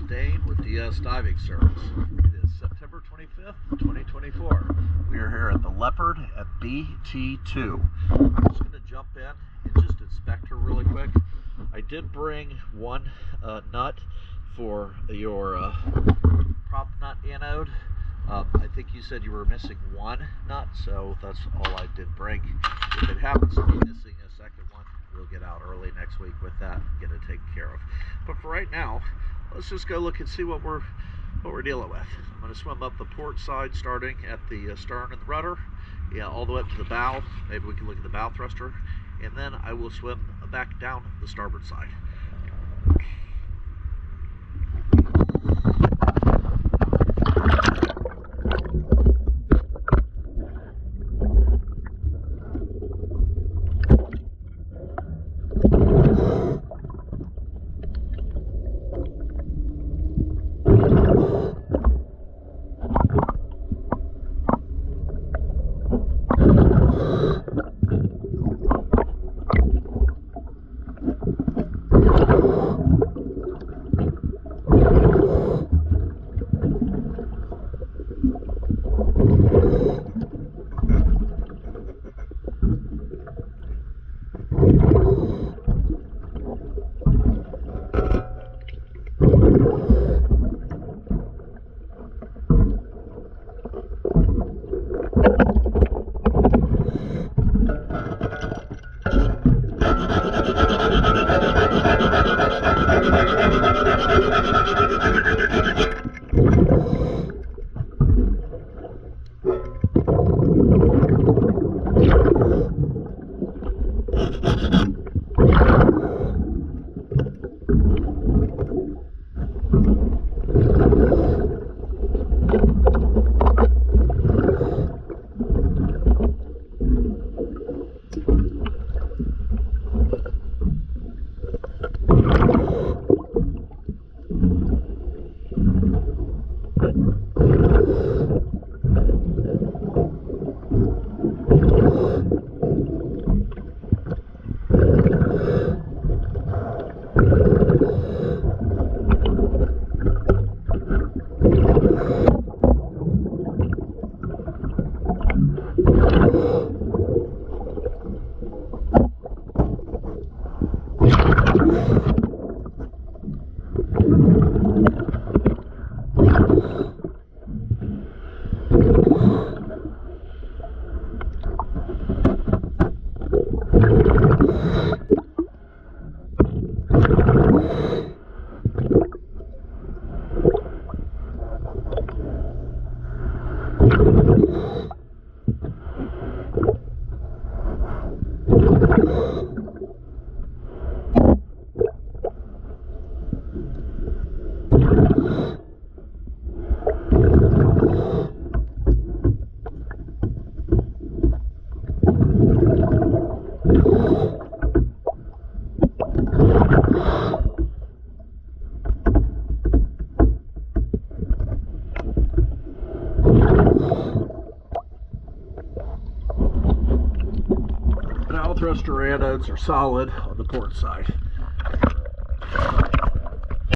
Dane with DS Diving Service. It is September 25th, 2024. We are here at the Leopard at BT2. I'm just going to jump in and just inspect her really quick. I did bring one nut for your prop nut anode. I think you said you were missing one nut, so that's all I did bring. If it happens to be missing a second one, we'll get out early next week with that and get it taken care of. But for right now, let's just go look and see what we're dealing with. I'm going to swim up the port side, starting at the stern and the rudder, all the way up to the bow. Maybe we can look at the bow thruster, and then I will swim back down the starboard side. Thruster anodes are solid on the port side.